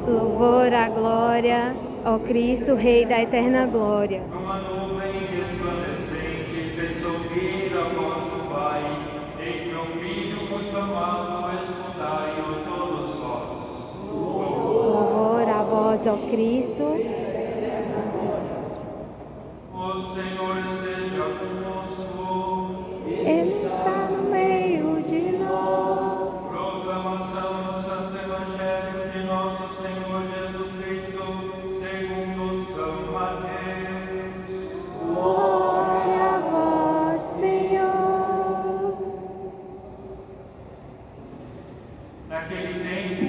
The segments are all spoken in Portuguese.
Louvor à glória, ó Cristo, Rei da eterna glória. Numa nuvem resplandecente, fez ouvir a voz do Pai: Eis meu Filho muito amado, escutai-o todos vós. Louvor a vós, ó Cristo. O Senhor esteja conosco. Ele está no meio de nós. Proclamação do Santo Evangelho de nosso Senhor Jesus Cristo, segundo São Mateus. Glória a vós, Senhor. Naquele tempo,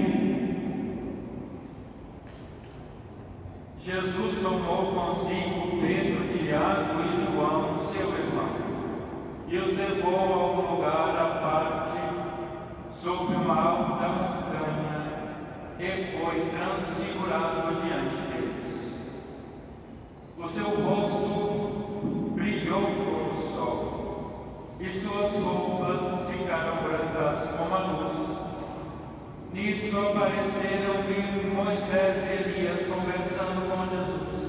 Jesus tomou consigo Pedro, Tiago e João, seu irmão, e os levou a um lugar à parte, sobre uma alta montanha, e foi transfigurado diante deles. O seu rosto brilhou como o sol, e suas roupas ficaram brancas como a luz. Nisso apareceram-lhe Moisés e Elias conversando com Jesus.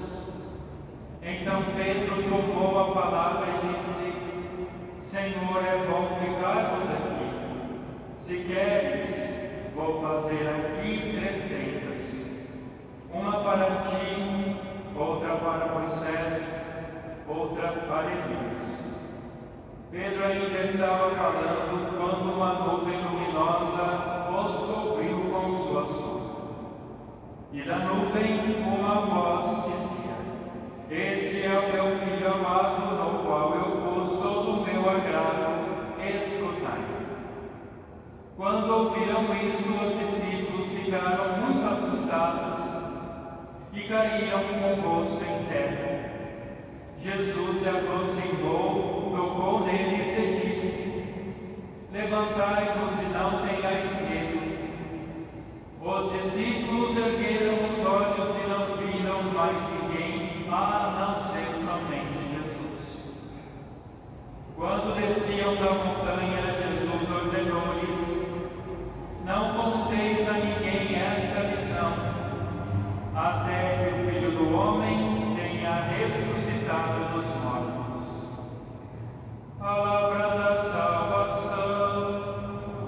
Então Pedro tomou a palavra e disse: Senhor, é bom ficarmos aqui. Se queres, vou fazer aqui 3 tendas, uma para ti, outra para Moisés, outra para Elias. Pedro ainda estava falando quando uma nuvem luminosa os cobriu com sua sombra. E da nuvem uma voz dizia: Este é o meu Filho amado, no qual eu pus todo o meu agrado, escutai-o. Quando ouviram isto, os discípulos ficaram muito assustados e caíram com o rosto em terra. Jesus se aproximou, tocou neles e disse: Levantai-vos e não tenhais medo. Os discípulos ergueram os olhos e não viram mais ninguém, a não ser somente Jesus. Quando desciam da montanha, Jesus ordenou-lhes: Não conteis a ninguém esta visão, até que o Filho do Homem tenha ressuscitado dos mortos. Palavra da salvação.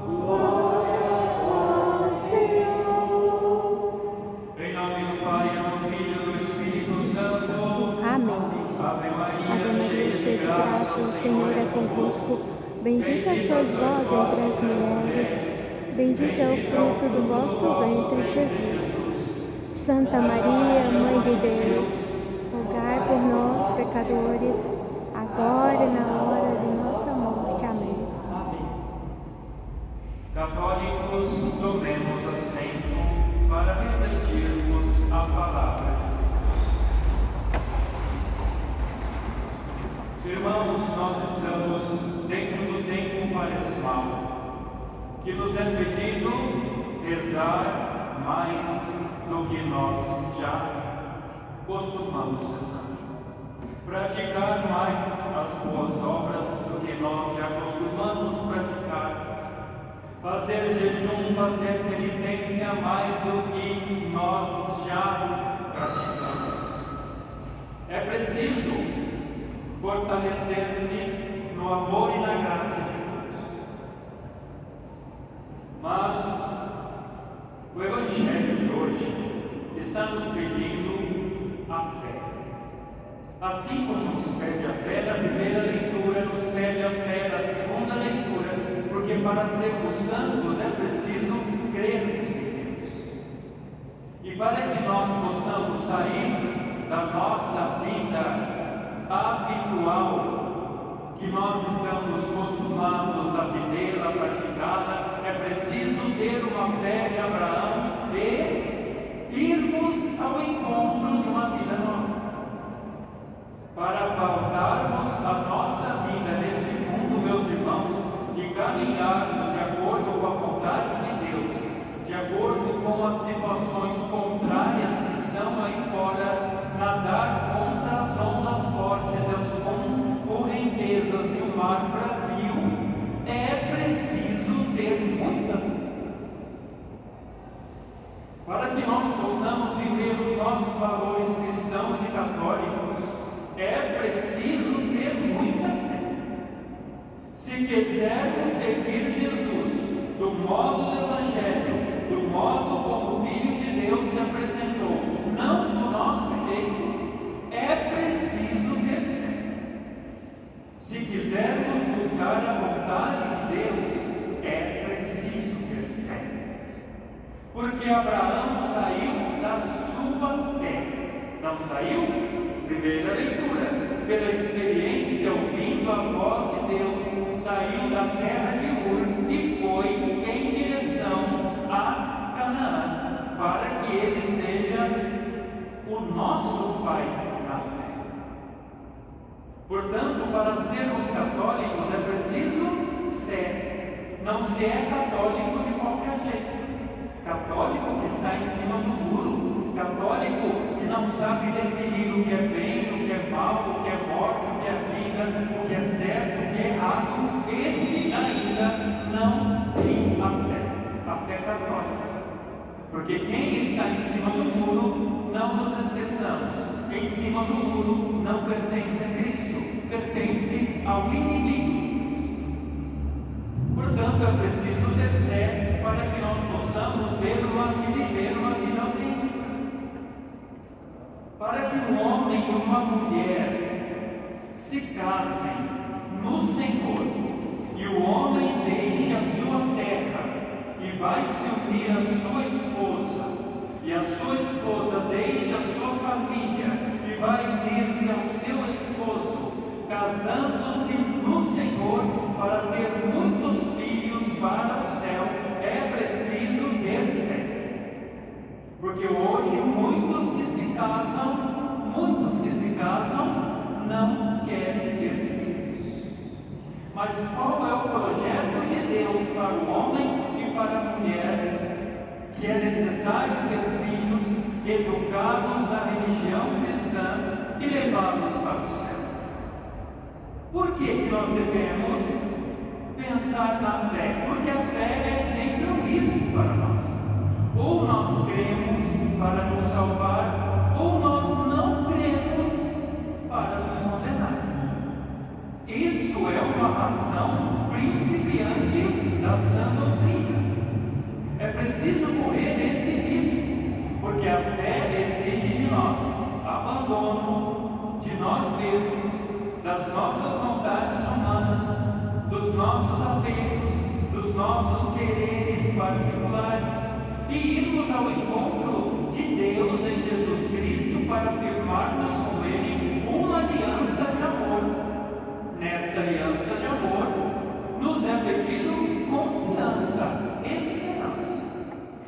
Glória a vós, Senhor. Em nome do Pai, do Filho e do Espírito Santo. Amém. Ave Ave Maria, Maria, cheia de graça, o Senhor é convosco. Bendita sois vós entre as mulheres. Bendito é o fruto do vosso ventre, Jesus. Santa Maria, Mãe de Deus, rogai por nós, pecadores, agora e na hora de nossa morte. Amém. Católicos, tomemos assento para refletirmos a palavra de Deus. Irmãos, nós estamos dentro do tempo quaresmal, que nos é pedido rezar mais do que nós já costumamos rezar, praticar mais as boas obras do que nós já costumamos praticar, fazer jejum, fazer penitência mais do que nós já praticamos. É preciso fortalecer-se no amor e na graça de Deus. Mas o Evangelho de hoje está nos pedindo a fé. Assim como nos pede a fé da primeira leitura, nos pede a fé da segunda leitura, porque para sermos santos é preciso crermos em Deus. E para que nós possamos sair da nossa vida habitual, que nós estamos acostumados a viver, a praticá-la, é preciso ter uma fé de Abraão e irmos ao encontro de uma vida nova. Para pautarmos a nossa vida neste mundo, meus irmãos, e caminharmos de acordo com a vontade de Deus, de acordo com as situações contrárias que estão aí fora, nadar contra as ondas fortes, as correntezas e o mar bravio, é preciso ter muita fé. Abraão saiu da sua terra. Não saiu? Primeira leitura. Pela experiência, ouvindo a voz de Deus, saiu da terra de Ur e foi em direção a Canaã, para que ele seja o nosso Pai na fé. Portanto, para sermos católicos é preciso fé. Não se é católico de qualquer jeito. Católico que está em cima do muro, católico que não sabe definir o que é bem, o que é mal, o que é morte, o que é vida, o que é certo, o que é errado, este ainda não tem a fé católica. Porque quem está em cima do muro, não nos esqueçamos, em cima do muro não pertence a Cristo, pertence ao inimigo. Portanto, é preciso ter fé para que nós possamos ver e viver uma vida autêntica. Para que um homem e uma mulher se casem no Senhor e o homem deixe a sua terra e vai se unir à sua esposa, e a sua esposa deixa a sua família e vai unir-se ao seu esposo, casando-se no Senhor para ter muitos filhos para o céu, é preciso ter fé. Porque hoje muitos que se casam não querem ter filhos. Mas qual é o projeto de Deus para o homem e para a mulher? Que é necessário ter filhos, educá-los na religião cristã e levá-los para o céu. Por que nós devemos pensar na fé? Porque a fé é sempre um risco para nós. Ou nós cremos para nos salvar, ou nós não cremos para nos condenar. Isto é uma razão principiante da sã doutrina. É preciso correr nesse risco, porque a fé exige de nós abandono de nós mesmos, das nossas vontades humanas, dos nossos apegos, dos nossos quereres particulares, e irmos ao encontro de Deus em Jesus Cristo para firmarmos com Ele uma aliança de amor. Nessa aliança de amor, nos é pedido confiança, esperança.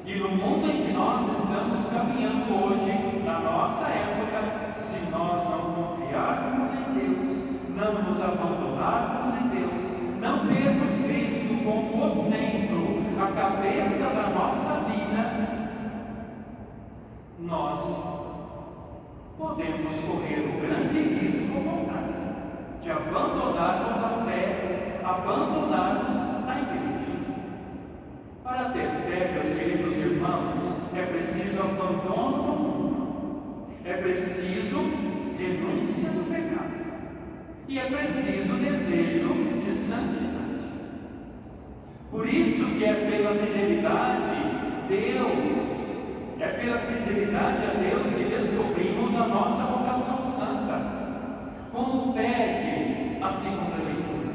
E no mundo em que nós estamos caminhando hoje, na nossa época, se nós não confiarmos em Deus, não nos abandonarmos em Deus, não termos Cristo como o centro, a cabeça da nossa vida, nós podemos correr o grande risco de abandonarmos a fé, abandonarmos a igreja. Para ter fé, meus queridos irmãos, é preciso abandono do mundo, é preciso renúncia do pecado e é preciso desejo de santidade. Por isso que é pela fidelidade a Deus que descobrimos a nossa vocação santa, como pede a segunda leitura.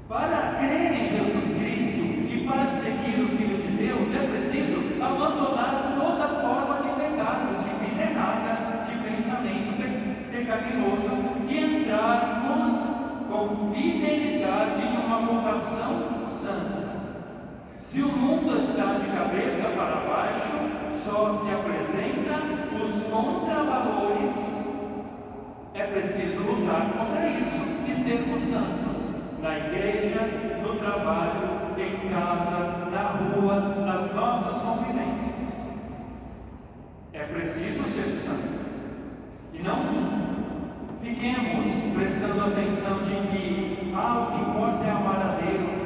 Para crer em Jesus Cristo e para seguir o Filho de Deus, é preciso abandonar toda forma de pecado, de vida errada, de pensamento pecaminoso e entrarmos com fidelidade em uma vocação santa. Se o mundo está de cabeça para baixo, só se apresentam os contravalores. É preciso lutar contra isso e sermos santos na igreja, no trabalho, em casa, na rua, nas nossas convivências. É preciso ser santo. E não fiquemos prestando atenção de que o que importa é amar a Deus.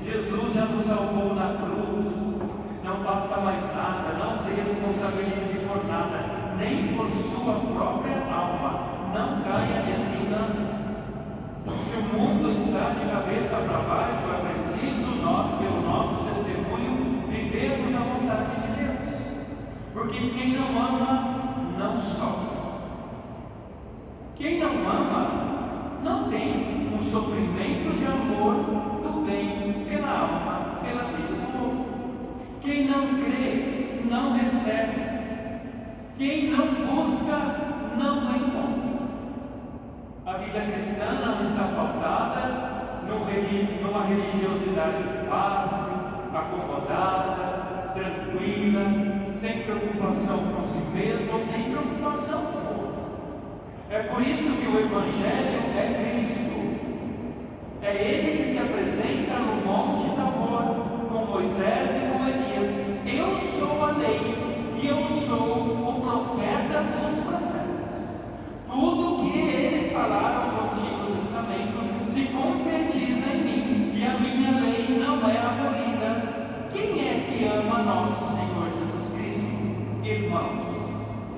Jesus já nos salvou na cruz. Não faça mais nada, não se responsabilize por nada, nem por sua própria alma. Não caia nesse engano. Se o mundo está de cabeça para baixo, é preciso nós, pelo nosso testemunho, vivermos a vontade de Deus. Porque quem não ama, não sofre. Quem não ama, não tem um sofrimento de amor do bem pela alma, pela vida do outro. Quem não crê vida cristã não está pautada numa religiosidade fácil, acomodada, tranquila, sem preocupação com si mesmo, sem preocupação com o outro. É por isso que o Evangelho é Cristo. É Ele que se apresenta no Monte Tabor, com Moisés e com Elias. Eu sou a lei e eu sou o profeta dos profetas. Tudo que eles falaram no Antigo Testamento se concretiza em mim, e a minha lei não é abolida. Quem é que ama nosso Senhor Jesus Cristo? Irmãos,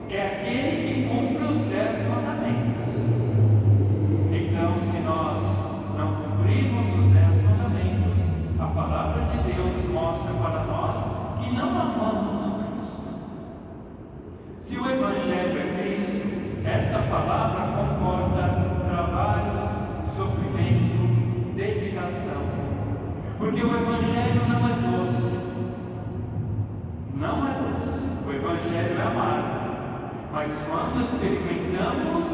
é aquele que cumpre os 10 mandamentos. Então, se nós não cumprirmos os 10 mandamentos, a palavra de Deus mostra para nós que não amamos o Cristo. Se o Evangelho é Cristo, essa palavra comporta trabalhos, sofrimento, dedicação. Porque o Evangelho não é doce. Não é doce. O Evangelho é amargo. Mas quando experimentamos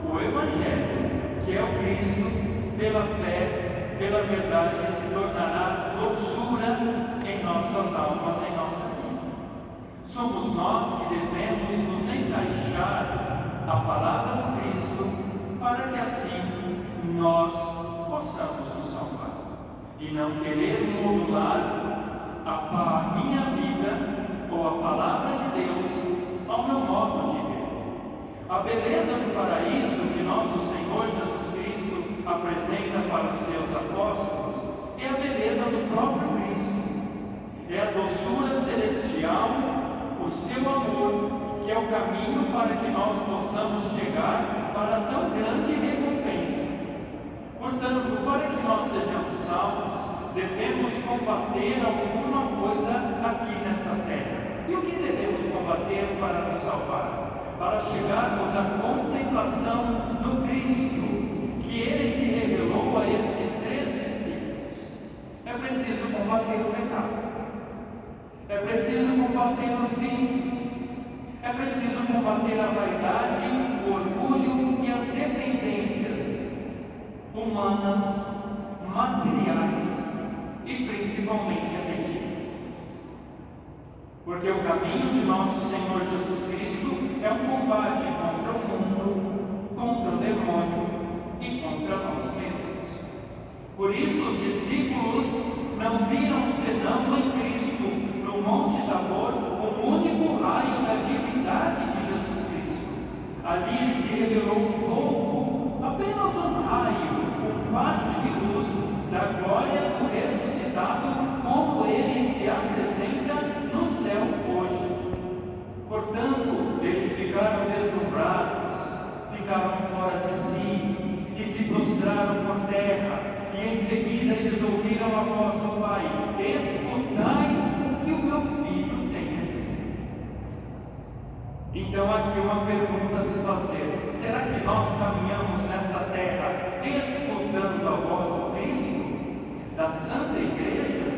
o Evangelho, que é o Cristo, pela fé, pela verdade, se tornará doçura em nossas almas, em nossa vida. Somos nós que devemos nos encaixar a palavra do Cristo, para que assim nós possamos nos salvar. E não querer modular a minha vida ou a palavra de Deus ao meu modo de ver. A beleza do paraíso que nosso Senhor Jesus Cristo apresenta para os seus apóstolos é a beleza do próprio Cristo. É a doçura celestial, o seu amor, que é o caminho para que nós possamos chegar para tão grande recompensa. Portanto, para que nós sejamos salvos, devemos combater alguma coisa aqui nessa terra. E o que devemos combater para nos salvar? Para chegarmos à contemplação do Cristo, que Ele se revelou a estes 3 discípulos. É preciso combater o pecado. É preciso combater os vícios. É preciso combater a vaidade, o orgulho e as dependências humanas, materiais e principalmente afetivas. Porque o caminho de nosso Senhor Jesus Cristo é um combate contra o mundo, contra o demônio e contra nós mesmos. Por isso os discípulos não viram senão em Cristo, no Monte Tabor, o único raio da divindade de Jesus Cristo. Ali ele se revelou um pouco, apenas um raio, um facho de luz da glória do ressuscitado, como ele se apresenta no céu hoje. Portanto, eles ficaram deslumbrados, ficaram fora de si e se prostraram por terra. E em seguida eles ouviram a voz do Pai: escutai o que o meu filho tem a dizer. Então aqui uma pergunta a se fazer: será que nós caminhamos nesta terra escutando a voz do Cristo, da Santa Igreja,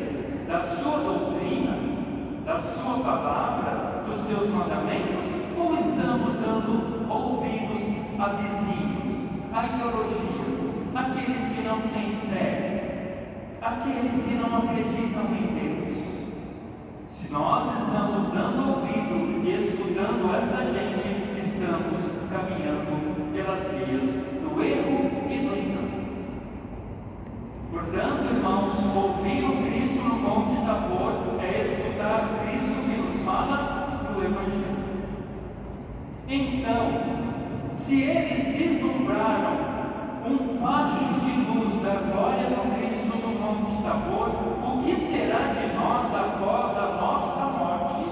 da sua doutrina, da sua palavra, dos seus mandamentos? Ou estamos dando ouvidos a vizinhos, a ideologias, aqueles que não têm fé, aqueles que não acreditam em Deus? Se nós estamos dando ouvido e escutando essa gente, estamos caminhando pelas vias do erro e do engano. Portanto, irmãos, ouvir o Cristo no Monte Tabor é escutar o Cristo que nos fala do Evangelho. Então, se eles vislumbraram um facho de luz da glória do Cristo no Monte Tabor, o que será de nós após a nossa morte?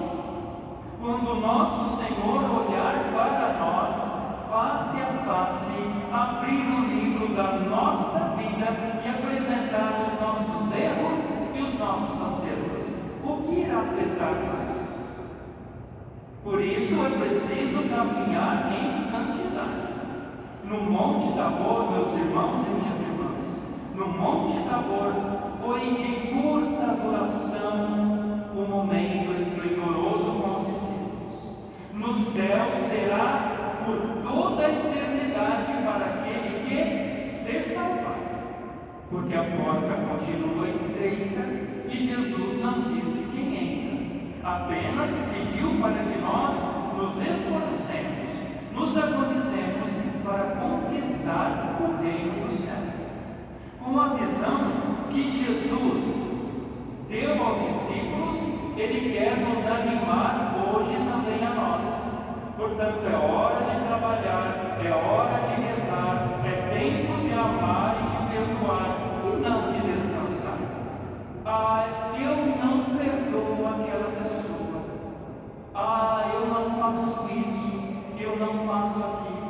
Quando o nosso Senhor olhar para nós, face a face, abrir o livro da nossa vida e apresentar os nossos erros e os nossos acertos, o que irá pesar mais? Por isso é preciso caminhar em santidade. No Monte Tabor, meus irmãos e minhas irmãs, no Monte Tabor foi de curta duração o momento esplendoroso com os discípulos. No céu será por toda a eternidade para aquele que apenas pediu para que nós nos esforcemos, nos harmonizemos para conquistar o reino do céu. Com a visão que Jesus deu aos discípulos, Ele quer nos animar hoje também a nós. Portanto, é hora de trabalhar, é hora de rezar, é tempo de amar e de perdoar, e não de descansar. Eu não perdoo aquela pessoa. Eu não faço isso, eu não faço aquilo.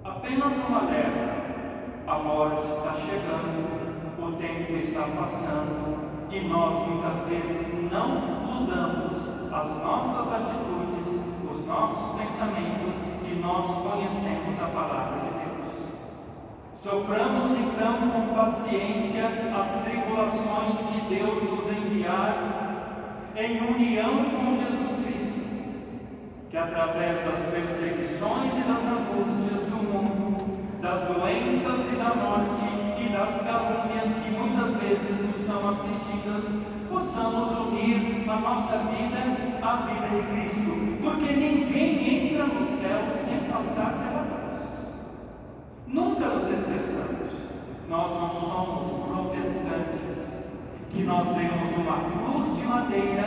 Apenas um alerta: a morte está chegando, o tempo está passando, e nós muitas vezes não mudamos as nossas atitudes, os nossos pensamentos, e nós conhecemos a palavra de Deus. Soframos então com paciência as tribulações que Deus nos enviar, em união com Jesus Cristo, que através das perseguições e das angústias do mundo, das doenças e da morte e das calúnias que muitas vezes nos são afligidas, possamos unir a nossa vida à vida de Cristo, porque ninguém entra no céu sem passar pela cruz. Nunca nos esqueçamos, nós não somos protestantes, que nós vemos uma cruz de madeira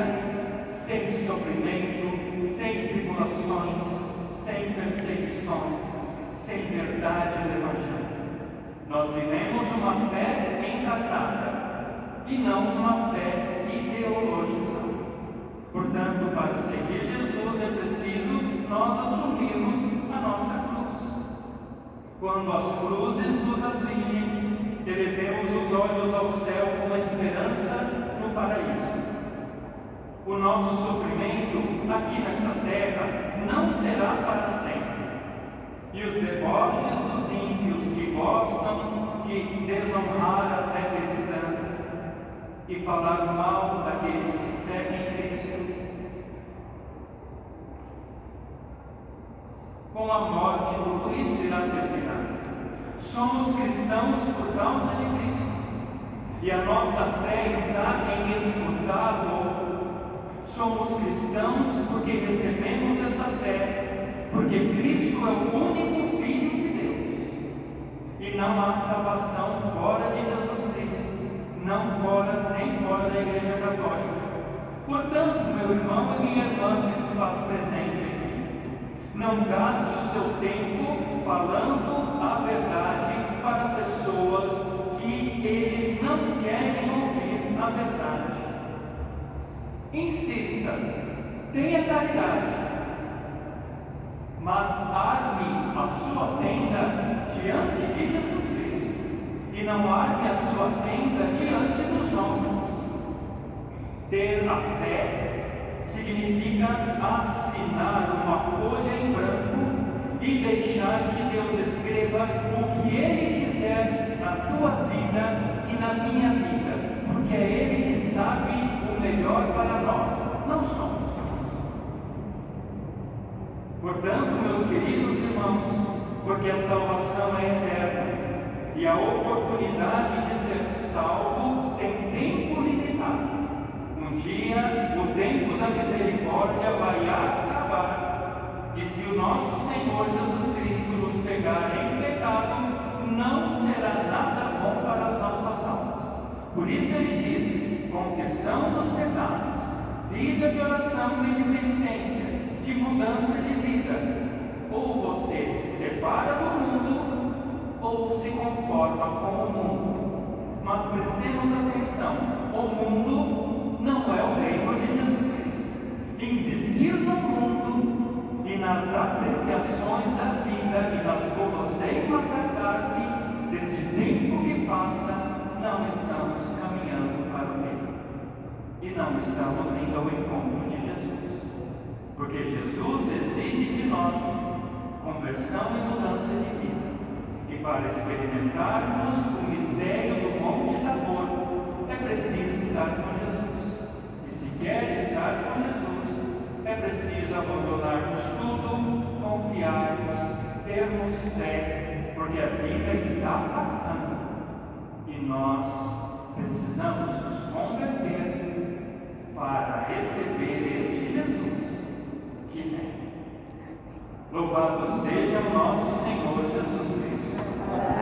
sem sofrimento, sem tribulações, sem perseguições, sem verdade do Evangelho. Nós vivemos uma fé encarnada e não uma fé ideologizada. Portanto, para seguir Jesus é preciso nós assumirmos a nossa cruz. Quando as cruzes nos afligem, elevemos os olhos ao céu com a esperança no paraíso. O nosso sofrimento aqui nesta terra não será para sempre. E os deboches dos ímpios que gostam de desonrar a fé cristã e falar mal daqueles que seguem Cristo, com a morte tudo isso irá terminar. Somos cristãos por causa de Cristo, e a nossa fé está em escutá-lo. Somos cristãos porque recebemos essa fé, porque Cristo é o único Filho de Deus, e não há salvação fora de Jesus Cristo, não fora nem fora da Igreja Católica. Portanto, meu irmão e minha irmã que se faz presente aqui, não gaste o seu tempo falando a verdade para pessoas que eles não querem ouvir a verdade. Insista, tenha caridade, mas arme a sua tenda diante de Jesus Cristo, e não arme a sua tenda diante dos homens. Ter a fé significa assinar uma folha em branco e deixar que Deus escreva o que Ele quiser na tua vida e na minha vida, porque é Ele que sabe o melhor para nós, não somos nós. Portanto, meus queridos irmãos, porque a salvação é eterna e a oportunidade de ser salvo tem tempo limitado. Um dia o tempo da misericórdia vai acabar, e se o nosso Senhor Jesus Cristo nos pegar em pecado, não será nada bom para as nossas almas. Por isso ele diz: confissão dos pecados, vida de oração e de penitência, de mudança de vida. Ou você se separa do mundo, ou se conforma com o mundo. Mas prestemos atenção: o mundo não é o reino de Jesus Cristo. Insistir no mundo e nas apreciações da vida e nas guloseimas da carne deste tempo que passa, não estamos caminhando para o reino. E não estamos indo ao encontro de Jesus. Porque Jesus exige de nós conversão e mudança de vida. E para experimentarmos o mistério do Monte Tabor, é preciso estar com Jesus. E se quer estar com Jesus, é preciso abandonarmos tudo, confiarmos, termos fé, porque a vida está passando. E nós precisamos nos converter para receber este Jesus que vem. Louvado seja o nosso Senhor Jesus Cristo.